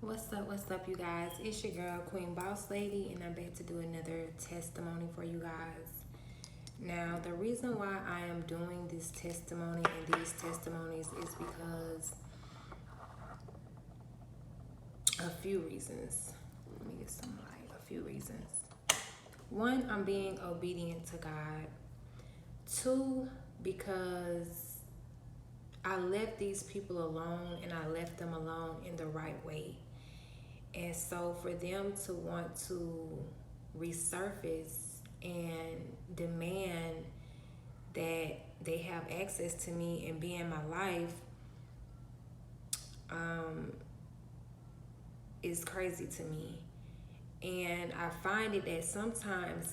What's up, you guys? It's your girl, Queen Boss Lady, and I'm back to do another testimony for you guys. Now, the reason why I am doing this testimony and these testimonies is because a few reasons. Let me get some light. A few reasons. One, I'm being obedient to God. Two, because I left these people alone and I left them alone in the right way. And so for them to want to resurface and demand that they have access to me and be in my life is crazy to me. And I find it that sometimes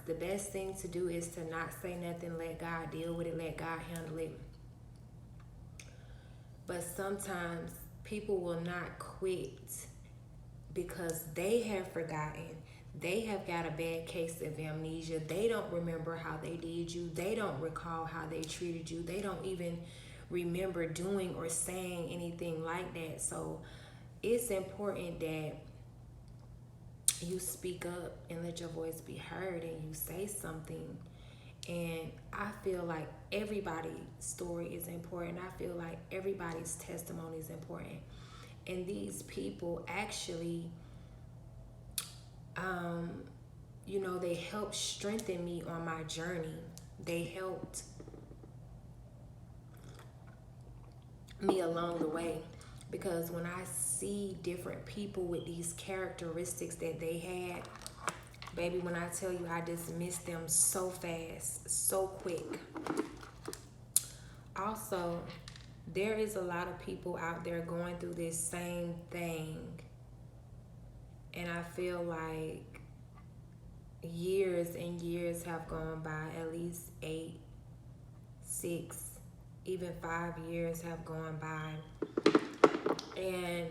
the best thing to do is to not say nothing, let God deal with it, let God handle it. But sometimes people will not quit because they have forgotten. They have got a bad case of amnesia. They don't remember how they did you. They don't recall how they treated you. They don't even remember doing or saying anything like that. So it's important that you speak up and let your voice be heard and you say something. And I feel like everybody's story is important. I feel like everybody's testimony is important. And these people actually, they helped strengthen me on my journey. They helped me along the way. Because when I see different people with these characteristics that they had, baby, when I tell you I dismiss them so fast, so quick. Also, there is a lot of people out there going through this same thing. And I feel like years and years have gone by, at least 8, 6, even 5 years have gone by. And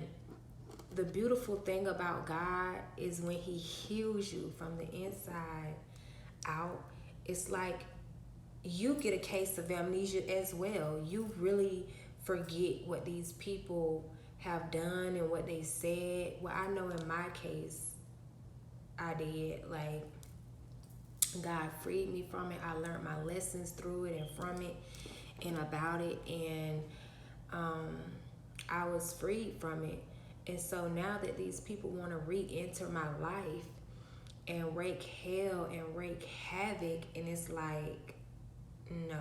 the beautiful thing about God is when He heals you from the inside out, it's like you get a case of amnesia as well. You really forget what these people have done and what they said. Well, I know in my case, I did. Like, God freed me from it. I learned my lessons through it and from it and about it. And I was freed from it. And so now that these people want to re-enter my life and wreak hell and wreak havoc, and it's like, no.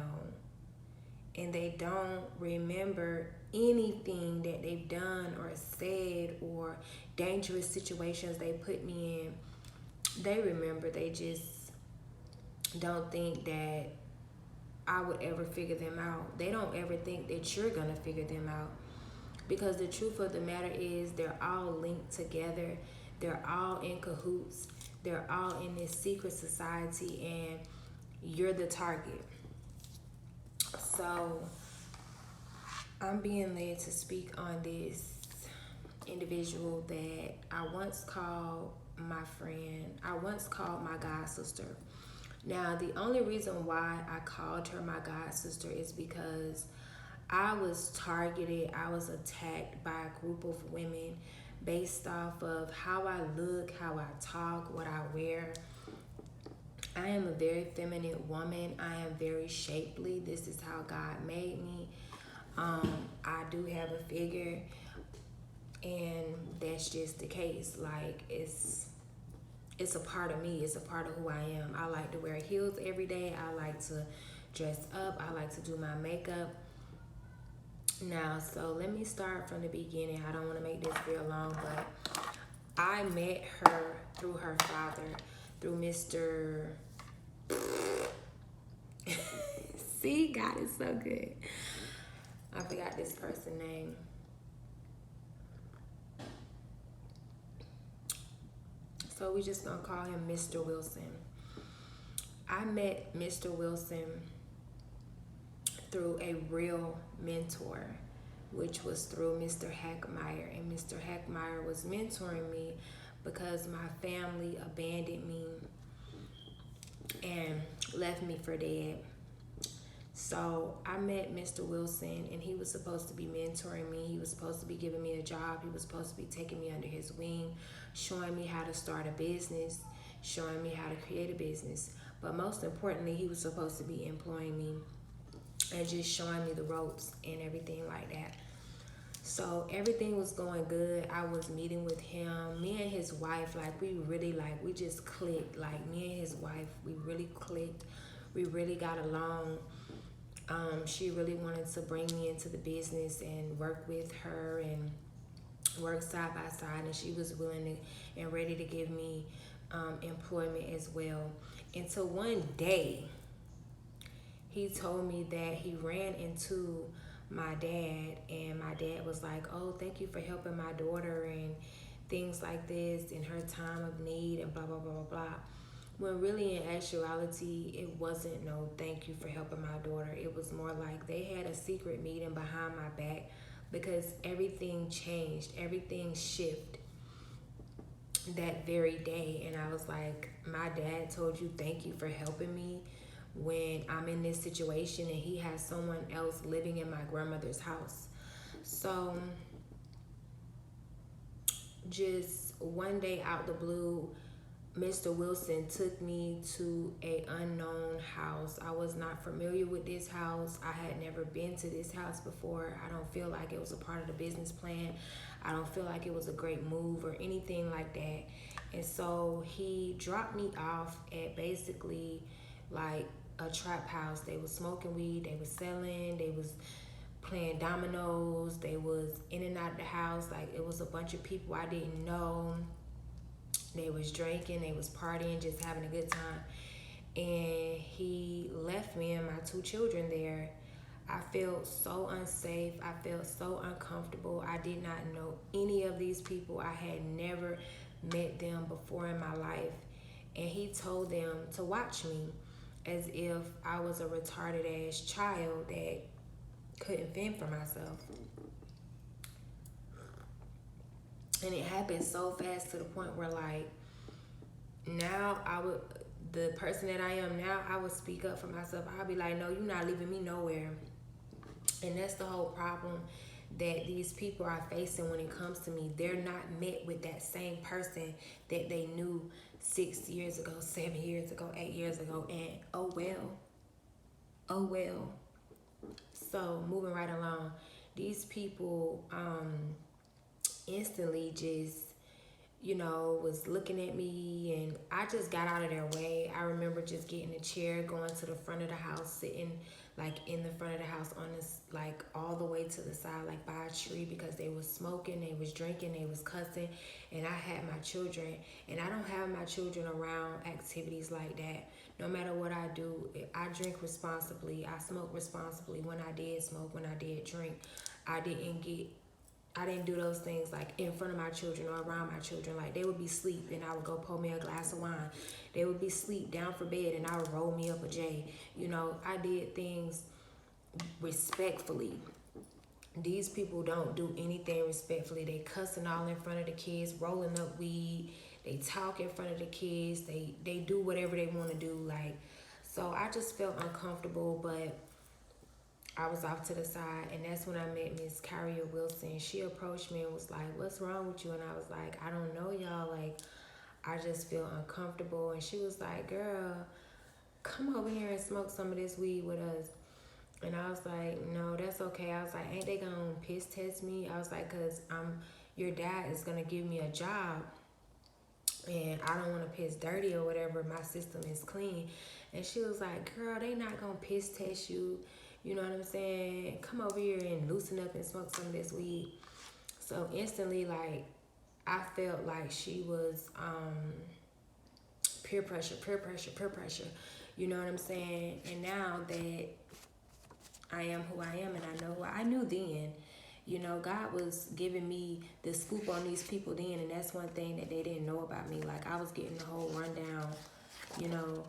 And they don't remember anything that they've done or said or dangerous situations they put me in. They remember, they just don't think that I would ever figure them out. They don't ever think that you're going to figure them out. Because the truth of the matter is they're all linked together. They're all in cahoots. They're all in this secret society, and you're the target. So I'm being led to speak on this individual that I once called my friend. I once called my god sister. Now, the only reason why I called her my god sister is because I was targeted, I was attacked by a group of women based off of how I look, how I talk, what I wear. I am a very feminine woman. I am very shapely. This is how God made me. I do have a figure, and that's just the case. Like, it's a part of me. It's a part of who I am. I like to wear heels every day. I like to dress up. I like to do my makeup. Now, so let me start from the beginning. I don't want to make this real long, but I met her through her father, through Mr. See, God is so good. I forgot this person's name. So we just gonna call him Mr. Wilson. I met Mr. Wilson through a real mentor, which was through Mr. Hackmeyer. And Mr. Hackmeyer was mentoring me because my family abandoned me and left me for dead. So I met Mr. Wilson, and he was supposed to be mentoring me. He was supposed to be giving me a job. He was supposed to be taking me under his wing, showing me how to start a business, showing me how to create a business. But most importantly, he was supposed to be employing me and just showing me the ropes and everything like that. So everything was going good. I was meeting with him. Me and his wife, like we just clicked. Like me and his wife, we really clicked. We really got along. She really wanted to bring me into the business and work with her and work side by side, and she was willing to, and ready to give me employment as well. Until one day, he told me that he ran into my dad, and my dad was like, "Oh, thank you for helping my daughter and things like this in her time of need and blah blah blah blah blah." When really in actuality, it wasn't no thank you for helping my daughter. It was more like they had a secret meeting behind my back, because everything changed, everything shifted that very day. And I was like, my dad told you thank you for helping me when I'm in this situation and he has someone else living in my grandmother's house. So just one day out the blue, Mr. Wilson took me to a unknown house. I was not familiar with this house. I had never been to this house before. I don't feel like it was a part of the business plan. I don't feel like it was a great move or anything like that. And so he dropped me off at basically like a trap house. They was smoking weed, they was selling, they was playing dominoes, they was in and out of the house. Like it was a bunch of people I didn't know. They was drinking, they was partying, just having a good time. And he left me and my two children there. I felt so unsafe. I felt so uncomfortable. I did not know any of these people. I had never met them before in my life. And he told them to watch me as if I was a retarded ass child that couldn't fend for myself. And it happened so fast to the point where like now the person that I am now, I would speak up for myself. I'll be like, no, you're not leaving me nowhere. And that's the whole problem that these people are facing when it comes to me. They're not met with that same person that they knew 6 years ago, 7 years ago, 8 years ago, and oh well. So moving right along, these people instantly just, was looking at me, and I just got out of their way. I remember just getting a chair, going to the front of the house, sitting like in the front of the house on this, like all the way to the side, like by a tree, because they was smoking, they was drinking, they was cussing, and I had my children, and I don't have my children around activities like that. No matter what I do, I drink responsibly, I smoke responsibly. When I did smoke, when I did drink, I didn't do those things like in front of my children or around my children. Like they would be asleep and I would go pour me a glass of wine. They would be asleep down for bed and I would roll me up a J. I did things respectfully. These people don't do anything respectfully. They cussing all in front of the kids, rolling up weed. They talk in front of the kids. They do whatever they want to do. Like, so I just felt uncomfortable, but I was off to the side, and that's when I met Miss Kyria Wilson. She approached me and was like, "What's wrong with you?" And I was like, "I don't know, y'all. Like, I just feel uncomfortable." And she was like, "Girl, come over here and smoke some of this weed with us." And I was like, "No, that's okay." I was like, "Ain't they gonna piss test me?" I was like, "Cause your dad is gonna give me a job, and I don't want to piss dirty or whatever. My system is clean." And she was like, "Girl, they not gonna piss test you. You know what I'm saying? Come over here and loosen up and smoke some of this weed." So instantly, like, I felt like she was peer pressure. You know what I'm saying? And now that I am who I am and I know what I knew then, God was giving me the scoop on these people then, and that's one thing that they didn't know about me. Like, I was getting the whole rundown, you know.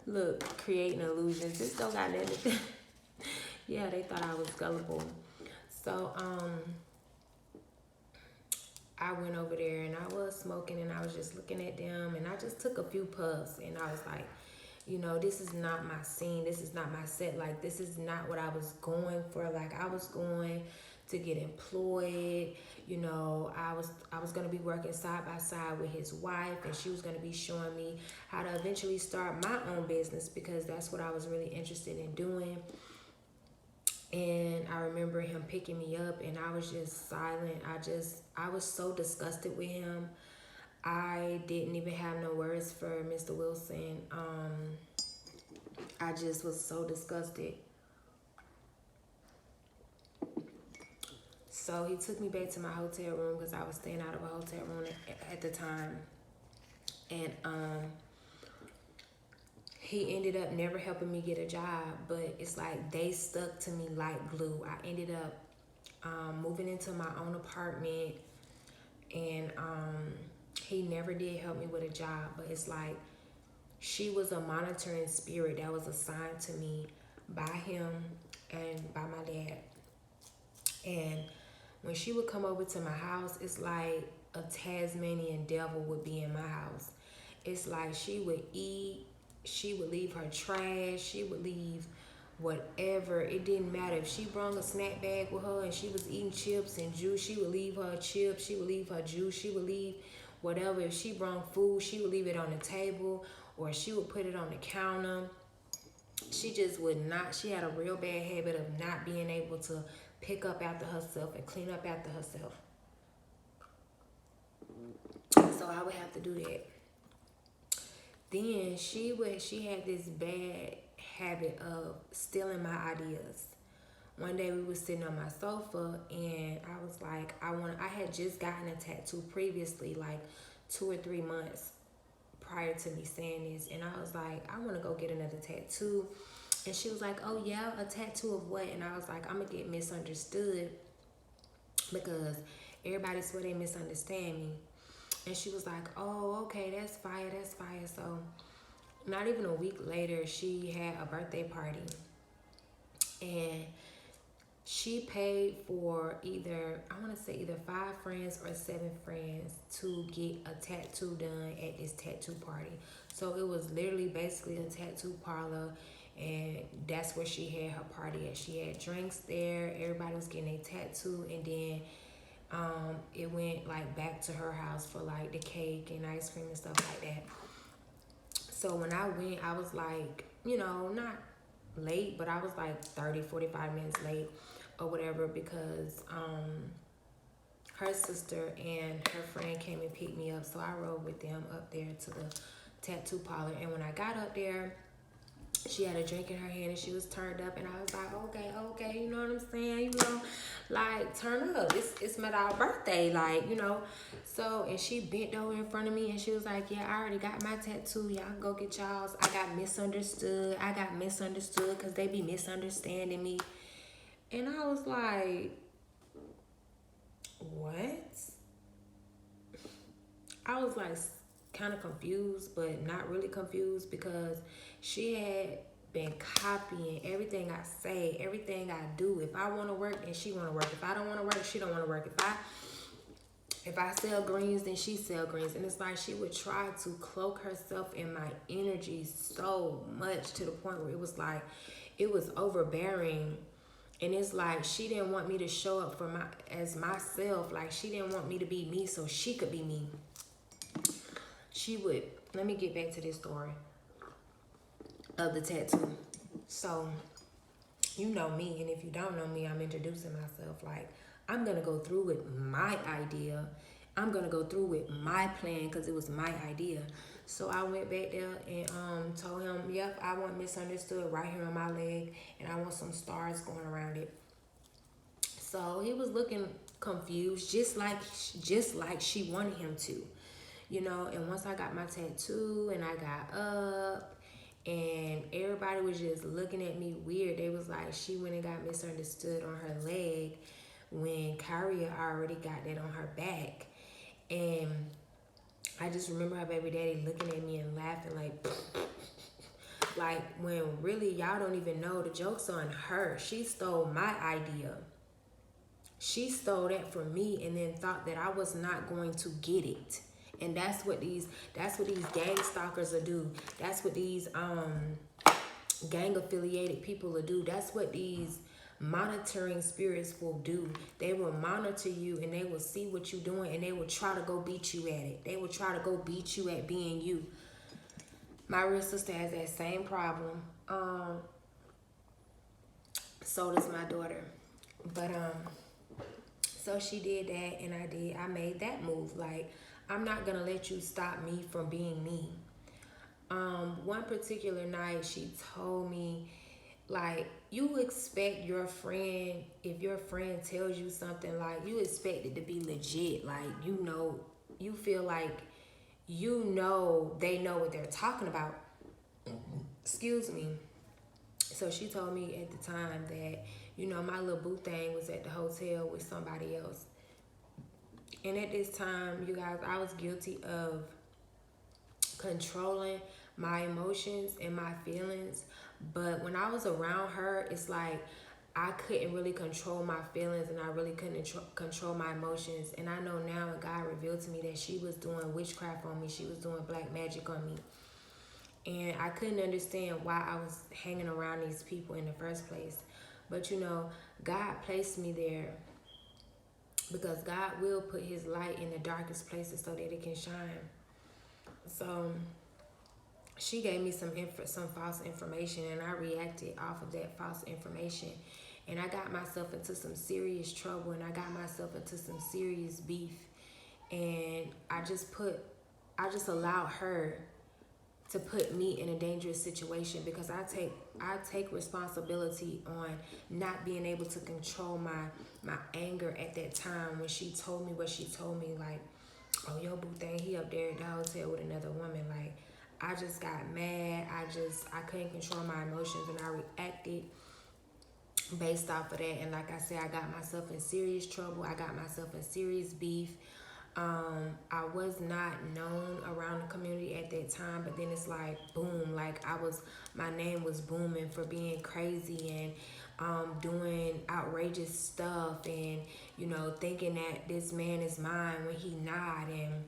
Look, creating illusions. This don't got nothing. Yeah, they thought I was gullible. So, I went over there and I was smoking and I was just looking at them and I just took a few puffs and I was like, this is not my scene. This is not my set. Like, this is not what I was going for. Like, I was going to get employed. I was going to be working side by side with his wife, and she was going to be showing me how to eventually start my own business, because that's what I was really interested in doing. And I remember him picking me up, and I was just silent. I was so disgusted with him. I didn't even have no words for Mr. Wilson. I just was so disgusted. So he took me back to my hotel room, because I was staying out of a hotel room at the time. And he ended up never helping me get a job, but it's like they stuck to me like glue. I ended up moving into my own apartment, and he never did help me with a job. But it's like she was a monitoring spirit that was assigned to me by him and by my dad. And when she would come over to my house, it's like a Tasmanian devil would be in my house. It's like she would eat, she would leave her trash, she would leave whatever. It didn't matter. If she brought a snack bag with her and she was eating chips and juice, she would leave her chips, she would leave her juice, she would leave whatever. If she brought food, she would leave it on the table, or she would put it on the counter. She just would not. She had a real bad habit of not being able to pick up after herself and clean up after herself. So I would have to do that. Then she had this bad habit of stealing my ideas. One day we were sitting on my sofa, and I was like, I had just gotten a tattoo previously, like 2 or 3 months prior to me saying this. And I was like, I want to go get another tattoo. And she was like, oh yeah, a tattoo of what? And I was like, I'm going to get misunderstood, because everybody swear they misunderstand me. And she was like, oh, okay, that's fire, that's fire. So not even a week later, she had a birthday party. And she paid for either 5 friends or 7 friends to get a tattoo done at this tattoo party. So it was literally basically a tattoo parlor, and that's where she had her party at. She had drinks there, everybody was getting a tattoo, and then it went like back to her house for like the cake and ice cream and stuff like that. So when I went, I was like, not late, but I was like 30-45 minutes late or whatever, because her sister and her friend came and picked me up. So I rode with them up there to the tattoo parlor. And when I got up there, she had a drink in her hand and she was turned up, and I was like, okay, you know what I'm saying? Like, turn up. It's my dog's birthday, like, So, and she bent over in front of me and she was like, yeah, I already got my tattoo. Y'all can go get y'all's. I got misunderstood because they be misunderstanding me. And I was like, what? I was like kind of confused, but not really confused, because she had been copying everything I say, everything I do. If I want to work, then she want to work. If I don't want to work, she don't want to work. If I sell greens, then she sell greens. And it's like she would try to cloak herself in my energy so much, to the point where it was like, it was overbearing. And it's like she didn't want me to show up as myself. Like, she didn't want me to be me so she could be me. Let me get back to this story of the tattoo. So, you know me, and if you don't know me, I'm introducing myself. Like, I'm going to go through with my idea. I'm going to go through with my plan, because it was my idea. So I went back there and told him, yep, I want misunderstood right here on my leg, and I want some stars going around it. So he was looking confused, just like she wanted him to, And once I got my tattoo and I got up, and everybody was just looking at me weird. They was like, she went and got misunderstood on her leg when Kyria already got that on her back. And I just remember her baby daddy looking at me and laughing like when really y'all don't even know, the joke's on her. She stole my idea. She stole that from me and then thought that I was not going to get it. And that's what these gang stalkers will do. That's what these gang affiliated people will do. That's what these monitoring spirits will do. They will monitor you and they will see what you're doing and they will try to go beat you at it. They will try to go beat you at being you. My real sister has that same problem. So does my daughter. But so she did that and I made that move. Like, I'm not gonna let you stop me from being me. One particular night she told me, like, you expect your friend, if your friend tells you something, like, you expect it to be legit. Like, you feel like they know what they're talking about. Excuse me. So she told me at the time that, my little boo thing was at the hotel with somebody else. And at this time, you guys, I was guilty of controlling my emotions and my feelings. But when I was around her, it's like I couldn't really control my feelings and I really couldn't control my emotions. And I know now, and God revealed to me that she was doing witchcraft on me. She was doing black magic on me. And I couldn't understand why I was hanging around these people in the first place. But God placed me there because God will put his light in the darkest places so that it can shine. So she gave me some false information and I reacted off of that false information. And I got myself into some serious trouble and I got myself into some serious beef. And I just allowed her to put me in a dangerous situation because I take responsibility on not being able to control my anger at that time when she told me what she told me, like, oh, yo, boo thing, he up there at the hotel with another woman. Like, I just got mad. I couldn't control my emotions and I reacted based off of that. And like I said, I got myself in serious trouble. I got myself in serious beef. I was not known around the community at that time, but then it's like, boom, like my name was booming for being crazy and doing outrageous stuff and, thinking that this man is mine when he not. And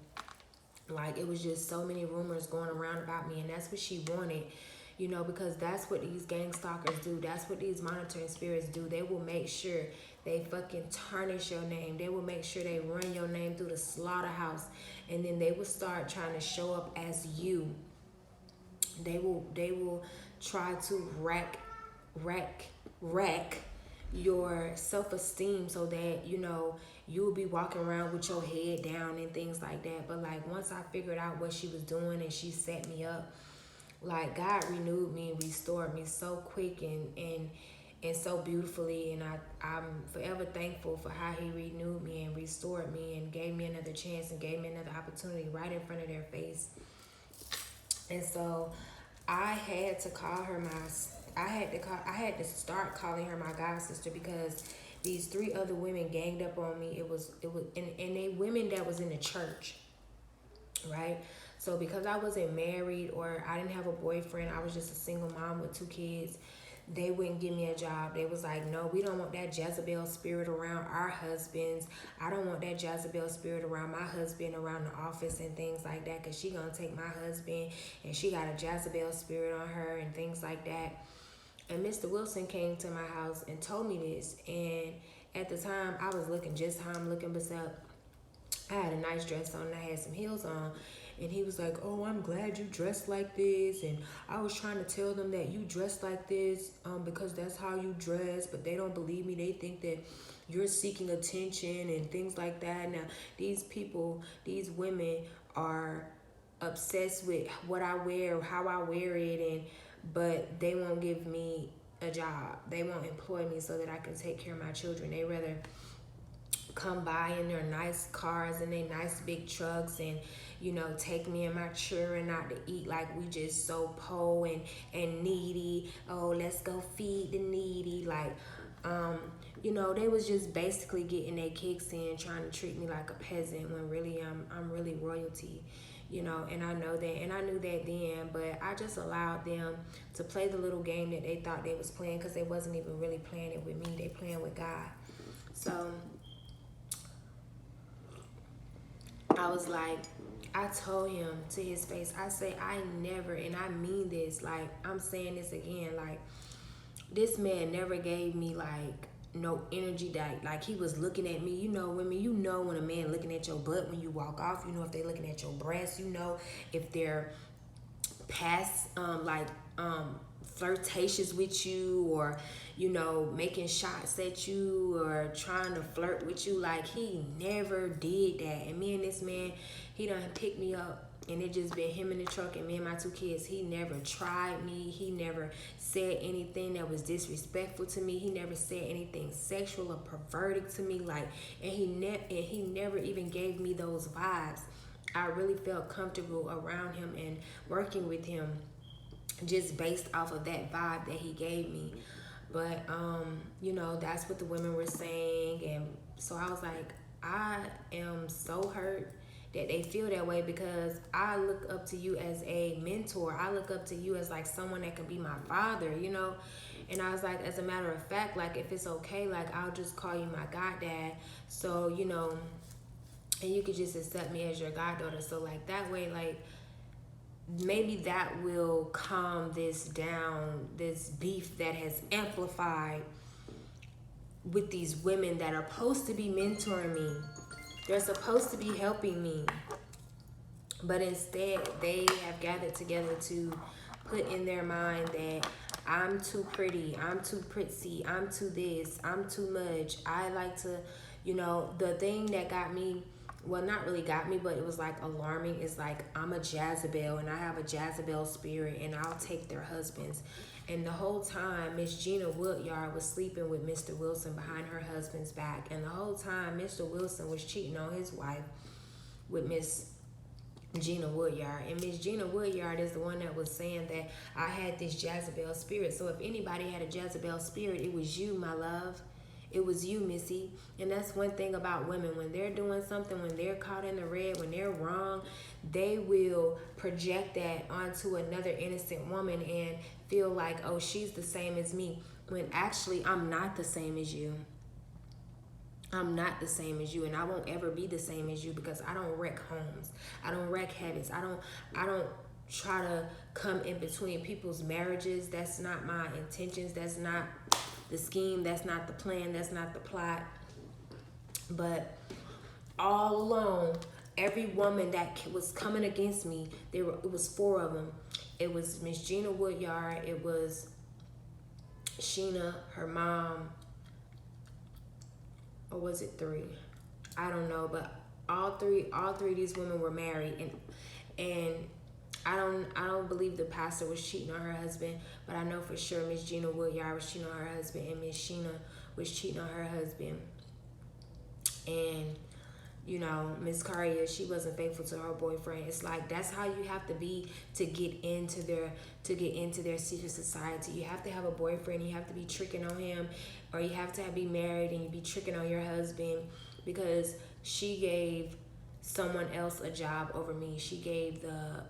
like, it was just so many rumors going around about me, and that's what she wanted. Because that's what these gang stalkers do. That's what these monitoring spirits do. They will make sure they fucking tarnish your name. They will make sure they run your name through the slaughterhouse. And then they will start trying to show up as you. They will try to wreck your self-esteem so that, you will be walking around with your head down and things like that. But like, once I figured out what she was doing and she set me up, like, God renewed me and restored me so quick and so beautifully. And I'm forever thankful for how he renewed me and restored me and gave me another chance and gave me another opportunity right in front of their face. And so I had to call her I had to start calling her my god sister because these 3 other women ganged up on me. It was and they women that was in the church, right? So because I wasn't married or I didn't have a boyfriend, I was just a single mom with 2 kids, they wouldn't give me a job. They was like, no, we don't want that Jezebel spirit around our husbands. I don't want that Jezebel spirit around my husband around the office and things like that, because she gonna take my husband and she got a Jezebel spirit on her and things like that. And Mr. Wilson came to my house and told me this. And at the time, I was looking just how I'm looking, but I had a nice dress on and I had some heels on. And he was like, oh, I'm glad you dressed like this. And I was trying to tell them that you dress like this because that's how you dress. But they don't believe me. They think that you're seeking attention and things like that. Now, these people, these women are obsessed with what I wear, how I wear it. But they won't give me a job. They won't employ me so that I can take care of my children. They rather come by in their nice cars and their nice big trucks and, take me and my children out to eat like we just so poor and needy. Oh, let's go feed the needy. Like, they was just basically getting their kicks in, trying to treat me like a peasant when really I'm really royalty. And I know that, and I knew that then, but I just allowed them to play the little game that they thought they was playing, because they wasn't even really playing it with me. They playing with God. So I was like, I told him to his face, I say, I never, and I mean this, like, I'm saying this again, like, this man never gave me, like, no energy that, like, he was looking at me. You know, women, you know when a man looking at your butt when you walk off. You know if they looking at your breasts. You know if they're past, flirtatious with you, or, you know, making shots at you or trying to flirt with you. Like, he never did that. And me and this man, he done picked me up, and it just been him in the truck and me and my 2 kids. He never tried me. He never said anything that was disrespectful to me. He never said anything sexual or perverted to me. Like, and he never even gave me those vibes. I really felt comfortable around him and working with him just based off of that vibe that he gave me. But you know, that's what the women were saying, and so I was like, I am so hurt that they feel that way, because I look up to you as a mentor. I look up to you as like someone that can be my father, you know. And I was like, as a matter of fact, like, if it's okay, like, I'll just call you my goddad, so, you know, and you could just accept me as your goddaughter. So like, that way, like, maybe that will calm this down, this beef that has amplified with these women that are supposed to be mentoring me. They're supposed to be helping me, but instead they have gathered together to put in their mind that I'm too pretty, I'm too prissy, I'm too this, I'm too much. I like to, you know, the thing that got me, well, not really got me, but it was like alarming, is like, I'm a Jezebel, and I have a Jezebel spirit, and I'll take their husbands. And the whole time, Miss Gina Woodyard was sleeping with Mr. Wilson behind her husband's back. And the whole time, Mr. Wilson was cheating on his wife with Miss Gina Woodyard. And Miss Gina Woodyard is the one that was saying that I had this Jezebel spirit. So if anybody had a Jezebel spirit, it was you, my love. It was you, Missy. And that's one thing about women. When they're doing something, when they're caught in the red, when they're wrong, they will project that onto another innocent woman and feel like, oh, she's the same as me. When actually, I'm not the same as you. I'm not the same as you, and I won't ever be the same as you, because I don't wreck homes. I don't wreck habits. I don't try to come in between people's marriages. That's not my intentions. That's not the scheme. That's not the plan. That's not the plot. But all along, every woman that was coming against me, it was 4 of them. It was Miss Gina Woodyard. It was Sheena, her mom, or was it 3? I don't know, but all three of these women were married, and I don't believe the pastor was cheating on her husband, but I know for sure Miss Gina Woodyard was cheating on her husband, and Miss Sheena was cheating on her husband. And you know, Miss Kyria, she wasn't faithful to her boyfriend. It's like, that's how you have to be to get into their secret society. You have to have a boyfriend. You have to be tricking on him, or you have to be married and you be tricking on your husband, because she gave someone else a job over me. She gave the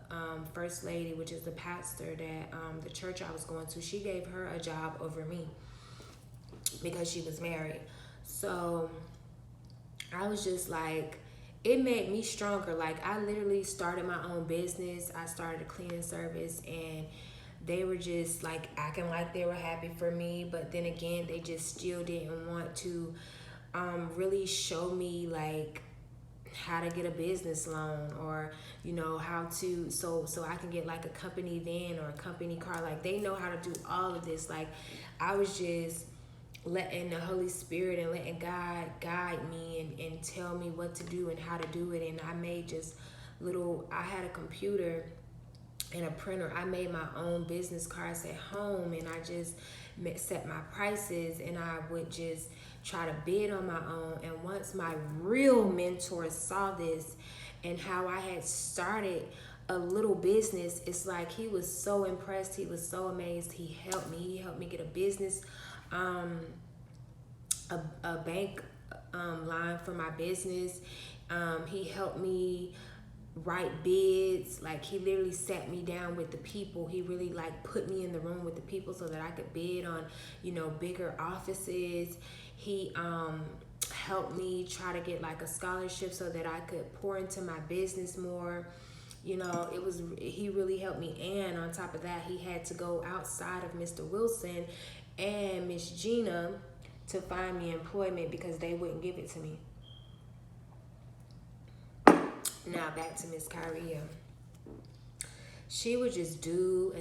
first lady, which is the pastor that the church I was going to, she gave her a job over me because she was married. So I was just like, it made me stronger. Like, I literally started my own business. I started a cleaning service, and they were just like acting like they were happy for me, but then again, they just still didn't want to really show me like how to get a business loan, or you know, how to so I can get like a company van or a company car. Like, they know how to do all of this. Like, I was just letting the Holy Spirit and letting God guide me and tell me what to do and how to do it. And I made I had a computer and a printer. I made my own business cards at home, and I just set my prices, and I would just try to bid on my own. And once my real mentor saw this and how I had started a little business, it's like he was so impressed. He was so amazed. He helped me get a business, a bank line for my business. He helped me write bids. Like, he literally sat me down with the people. He really like put me in the room with the people so that I could bid on, you know, bigger offices. He helped me try to get like a scholarship so that I could pour into my business more. You know, he really helped me. And on top of that, he had to go outside of Mr. Wilson and Miss Gina to find me employment because they wouldn't give it to me. Now back to Miss Kyria. She would just do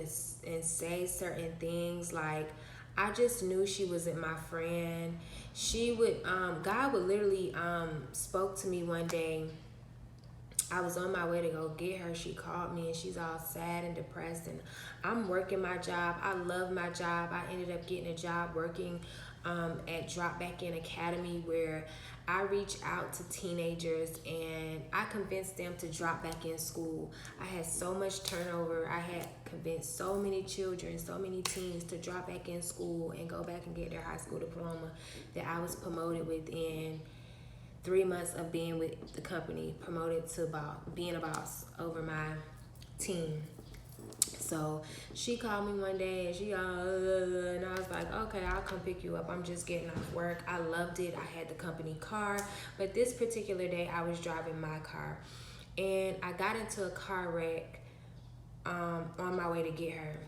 and say certain things. Like, I just knew she wasn't my friend. She would, God would literally spoke to me one day. I was on my way to go get her. She called me and she's all sad and depressed, and I'm working my job. I love my job. I ended up getting a job working at Drop Back In Academy, where I reach out to teenagers and I convinced them to drop back in school. I had so much turnover. I had convinced so many children, so many teens to drop back in school and go back and get their high school diploma, that I was promoted within 3 months of being with the company, promoted to being a boss over my team. So she called me one day and and I was like, okay, I'll come pick you up. I'm just getting off work. I loved it. I had the company car, but this particular day I was driving my car and I got into a car wreck on my way to get her.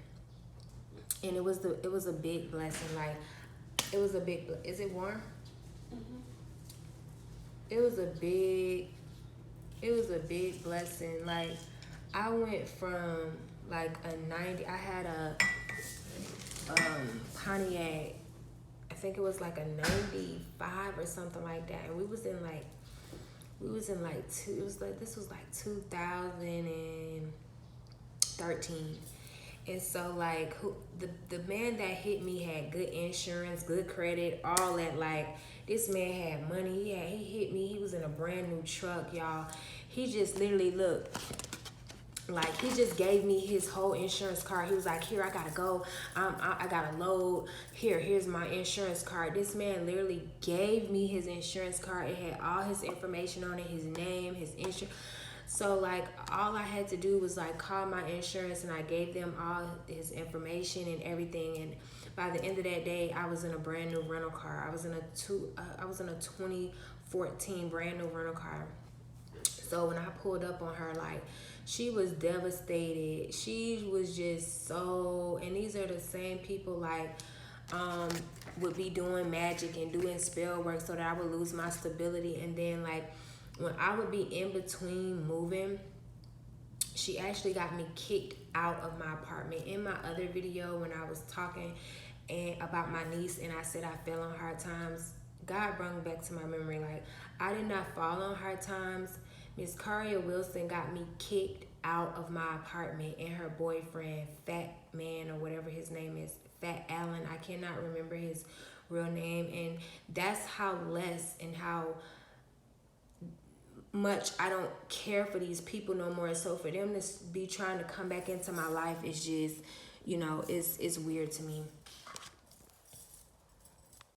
And it was a big blessing. Like, it was a big, is it warm? Mm-hmm. It was a big blessing. Like, I went from like a 90, I had a Pontiac, I think it was like a 95 or something like that, and this was like 2013. And so like the man that hit me had good insurance, good credit, all that. Like, this man had money. He hit me. He was in a brand new truck, y'all. He just literally looked like he just gave me his whole insurance card. He was like, here, I gotta go. I gotta load. Here's my insurance card. This man literally gave me his insurance card. It had all his information on it, his name, his insurance. So like, all I had to do was like call my insurance, and I gave them all his information and everything. And by the end of that day, I was in a brand new rental car. I was in a 2014 brand new rental car. So when I pulled up on her, like, she was devastated. She was just so, and these are the same people like would be doing magic and doing spell work so that I would lose my stability. And then like, when I would be in between moving, she actually got me kicked out of my apartment. In my other video, when I was talking about my niece and I said I fell on hard times, God brought me back to my memory. Like, I did not fall on hard times. Miss Kyria Wilson got me kicked out of my apartment, and her boyfriend, Fat Man or whatever his name is, Fat Allen, I cannot remember his real name. And that's how less and how much I don't care for these people no more. So for them to be trying to come back into my life is just, you know, it's weird to me.